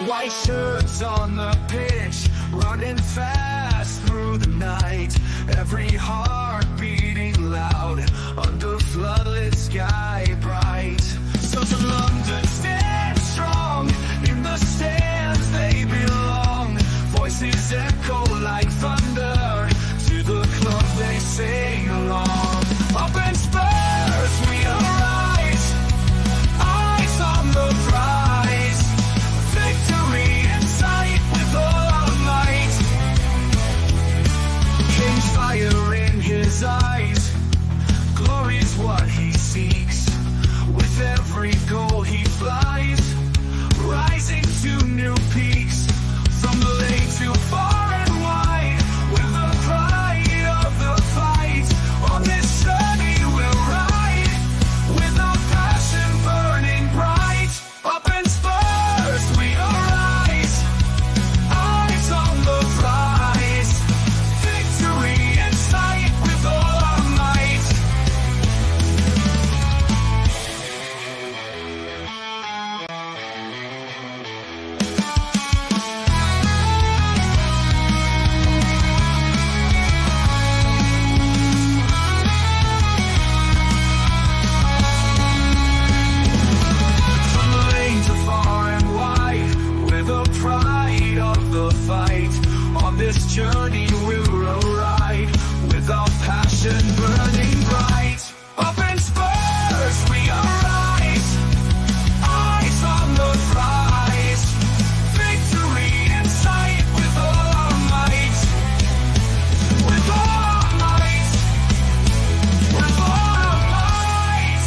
White shirts on the pitch, running fast through the night. Every heart beating loud under floodlit sky bright. So to London stand strong, in the stands they belong. Voices echo like thunder, to the club they sing along. Up in Spurs we arise, eyes on the prize. Victory in sight with all our might. King's fire in his eyes, glory's what he seeks. With every goal he flies, rising to new peaks. From the lake to far and wide, with the pride of the fight. On this journey we'll ride, with our passion burning bright. Up in Spurs we arise, eyes on the prize. Victory in sight with all our might. From the lane to far and wide, with the pride of the fight. On this journey we'll ride, with our passion burning bright. Up in Spurs we arise, eyes on the prize. Victory in sight with all our might. With all our might. With all our might.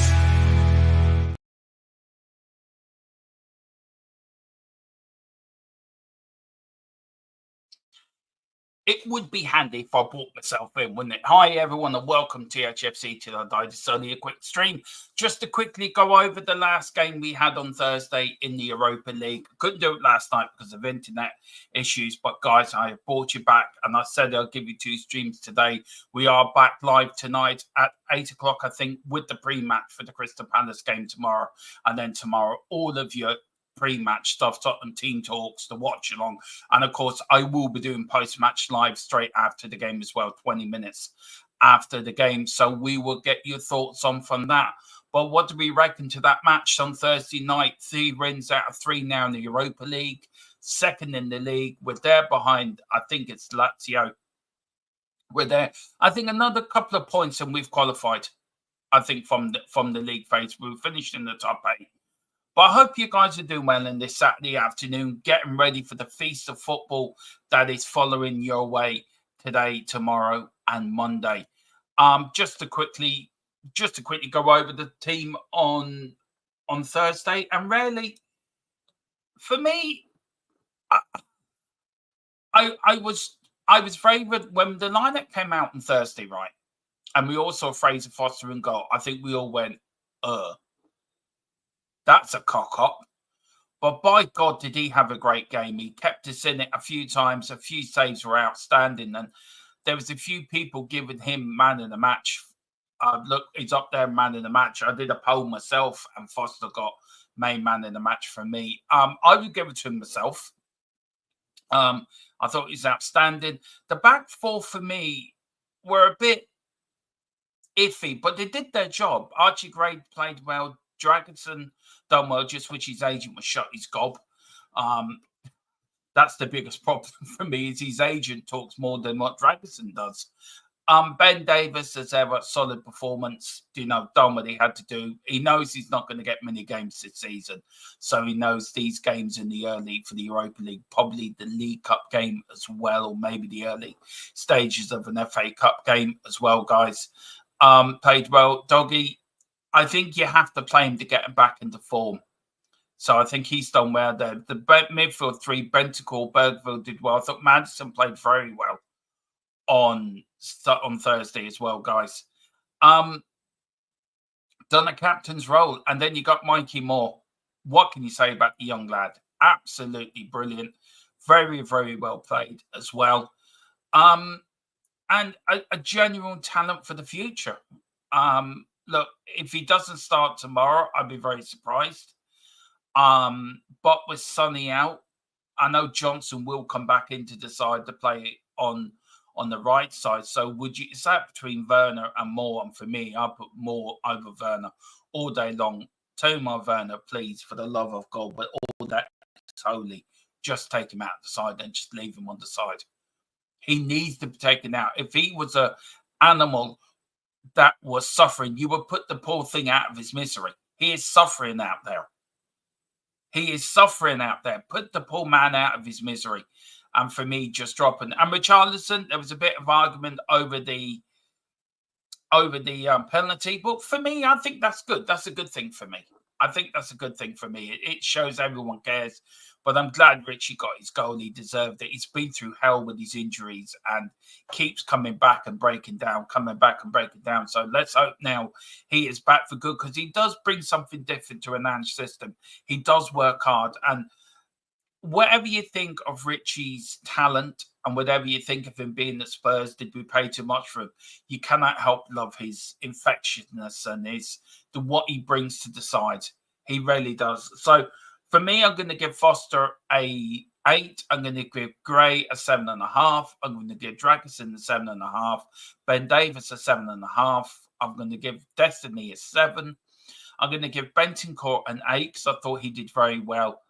It would be handy if I brought myself in, wouldn't it? Hi, everyone, and welcome to THFC Till I Die. It's only a quick stream. Just to quickly go over the last game we had on Thursday in the Europa League. Couldn't do it last night because of internet issues, but guys, I have brought you back, and I said I'll give you 2 streams today. We are back live tonight at 8 o'clock, I think, with the pre-match for the Crystal Palace game tomorrow. And then tomorrow, all of your pre-match stuff, Tottenham team talks, the watch along, and of course I will be doing post-match live straight after the game as well, 20 minutes after the game, so we will get your thoughts on from that. But what do we reckon to that match on Thursday night? 3 wins out of 3 now in the Europa League, second in the league. We're there behind, I think it's Lazio. We're there, I think, another couple of points and we've qualified, I think, from the league phase. We've finished in the top 8. But I hope you guys are doing well in this Saturday afternoon, getting ready for the feast of football that is following your way today, tomorrow, and Monday. Just to quickly go over the team on Thursday, and really, for me, I was favoured when the lineup came out on Thursday, right? And we also saw Fraser Foster in goal. I think we all went, that's a cock-up. But by God, did he have a great game. He kept us in it a few times. A few saves were outstanding. And there was a few people giving him man of the match. Look, he's up there, man of the match. I did a poll myself, and Foster got main man of the match from me. I would give it to him myself. I thought he's outstanding. The back 4 for me were a bit iffy, but they did their job. Archie Gray played well. Dragonson done well, just which his agent was shut his gob. That's the biggest problem for me, is his agent talks more than what Dragonson does. Ben Davis, as ever, solid performance, done what he had to do. He knows he's not going to get many games this season. So he knows these games in the early for the Europa League, probably the League Cup game as well, or maybe the early stages of an FA Cup game as well, guys. Played well. Doggy, I think you have to play him to get him back into form. So I think he's done well there. The midfield 3, Bentancur, Bergville did well. I thought Madison played very well on Thursday as well, guys. Done a captain's role. And then you got Mikey Moore. What can you say about the young lad? Absolutely brilliant. Very, very well played as well. And a genuine talent for the future. Look, if he doesn't start tomorrow, I'd be very surprised. But with Sonny out, I know Johnson will come back in to decide to play on the right side. So is that between Werner and Moore? And for me, I put Moore over Werner all day long. Timo Werner, please, for the love of God, but all that is holy. Just take him out the side and just leave him on the side. He needs to be taken out. If he was an animal that was suffering, you would put the poor thing out of his misery. He is suffering out there. He is suffering out there. Put the poor man out of his misery. And for me, just dropping. And Richarlison, there was a bit of argument over the penalty. But for me, I think that's good. That's a good thing for me. I think that's a good thing for me. It shows everyone cares. But I'm glad Richie got his goal. He deserved it. He's been through hell with his injuries and keeps coming back and breaking down, coming back and breaking down. So let's hope now he is back for good, because he does bring something different to an Ange system. He does work hard. And whatever you think of Richie's talent and whatever you think of him being at Spurs, did we pay too much for him? You cannot help love his infectiousness and what he brings to the side. He really does. So for me, I'm going to give Foster a 8. I'm going to give Gray a 7.5. I'm going to give Dragusin a 7.5. Ben Davis a 7.5. I'm going to give Destiny a 7. I'm going to give Bentancur an 8 because I thought he did very well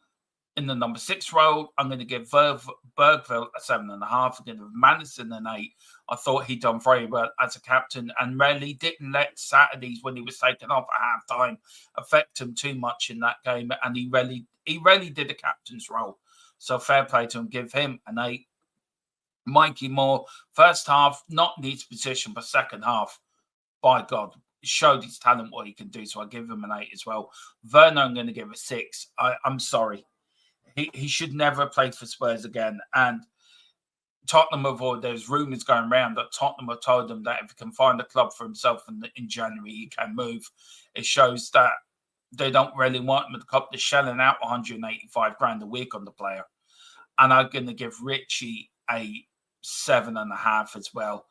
in the number 6 role. I'm going to give Bergville a 7.5. I'm going to give Madison an 8. I thought he'd done very well as a captain and really didn't let Saturdays, when he was taken off at half time, affect him too much in that game. And he really did a captain's role. So fair play to him. Give him an 8. Mikey Moore, first half, not in his position, but second half, by God, showed his talent, what he can do. So I give him an 8 as well. Werner, I'm going to give a 6. I'm sorry. He should never have played for Spurs again. And Tottenham there's rumours going around that Tottenham have told him that if he can find a club for himself in January, he can move. It shows that they don't really want him at the club. They're shelling out 185 grand a week on the player. And I'm going to give Richie a 7.5 as well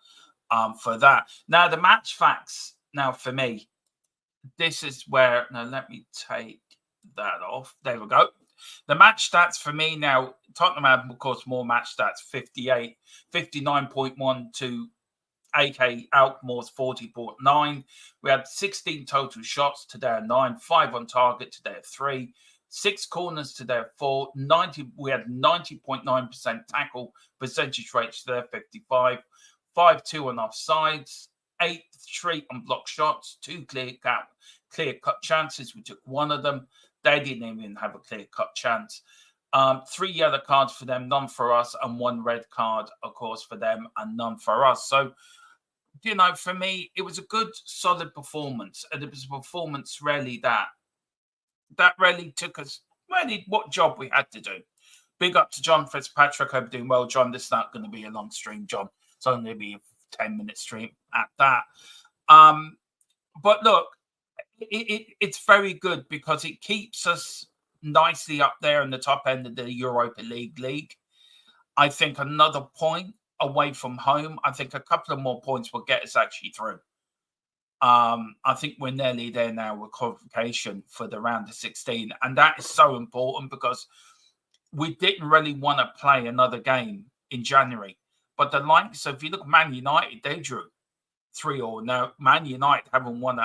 for that. Now, the match facts, now for me, this is where, now let me take that off. There we go. The match stats for me now, Tottenham have, of course, more match stats, 59.1 to AK Alkmaar's 40.9. We had 16 total shots to their 9, 5 on target to their 3, 6 corners to their 4, 90. We had 90.9% tackle percentage rates to their 55, 5-2 on offsides, 8-3 on block shots, 2 clear-cut chances. We took one of them. They didn't even have a clear-cut chance. 3 yellow cards for them, none for us, and 1 red card, of course, for them, and none for us. So, you know, for me, it was a good, solid performance. And it was a performance really that really took us, really what job we had to do. Big up to John Fitzpatrick. Hope you're doing well, John. This is not going to be a long stream, John. It's only going to be a 10-minute stream at that. But look, it's very good because it keeps us nicely up there in the top end of the Europa League. I think another point away from home. I think a couple of more points will get us actually through. I think we're nearly there now with qualification for the round of 16. And that is so important because we didn't really want to play another game in January. But the likes of, if you look at Man United, they drew 3-3. Now, Man United haven't won.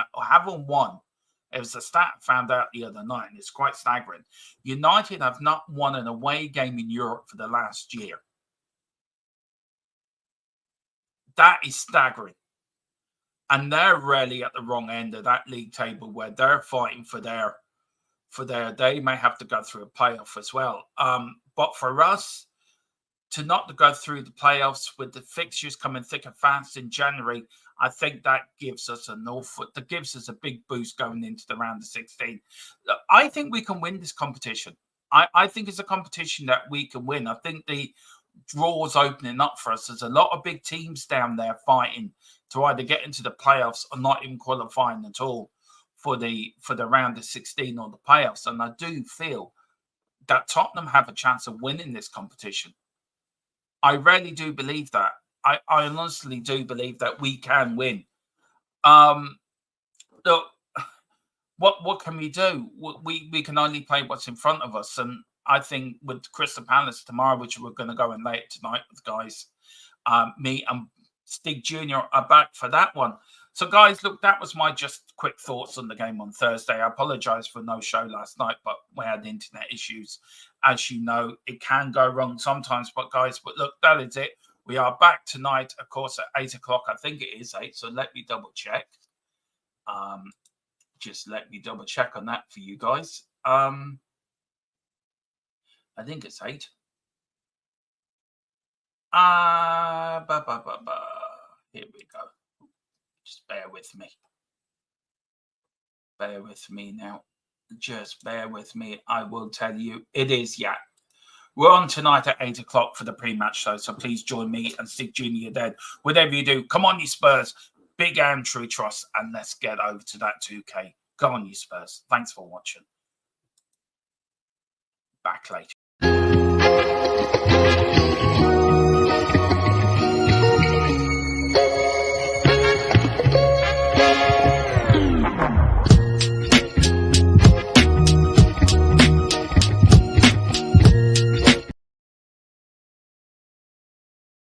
It was a stat I found out the other night, and it's quite staggering. United have not won an away game in Europe for the last year. That is staggering. And they're really at the wrong end of that league table where they're fighting for their they may have to go through a playoff as well. But for us to not go through the playoffs with the fixtures coming thick and fast in January, I think that gives us a big boost going into the round of 16. I think we can win this competition. I think it's a competition that we can win. I think the draw's opening up for us. There's a lot of big teams down there fighting to either get into the playoffs or not even qualifying at all for the round of 16 or the playoffs. And I do feel that Tottenham have a chance of winning this competition. I really do believe that. I honestly do believe that we can win. Look, what can we do? We can only play what's in front of us. And I think with Crystal Palace tomorrow, which we're going to go in later tonight with guys, me and Stig Jr. are back for that one. So, guys, look, that was my just quick thoughts on the game on Thursday. I apologise for no show last night, but we had internet issues. As you know, it can go wrong sometimes. But, guys, but look, that is it. We are back tonight, of course, at 8 o'clock. I think it is 8, so let me double check. Just let me double check on that for you guys. I think it's 8. Here we go. Just bear with me. Bear with me now. Just bear with me. I will tell you. It is, yeah. We're on tonight at 8 o'clock for the pre-match show, so please join me and Stig Jr. then. Whatever you do, come on, you Spurs. Big and true trust, and let's get over to that 2K. Go on, you Spurs. Thanks for watching. Back later.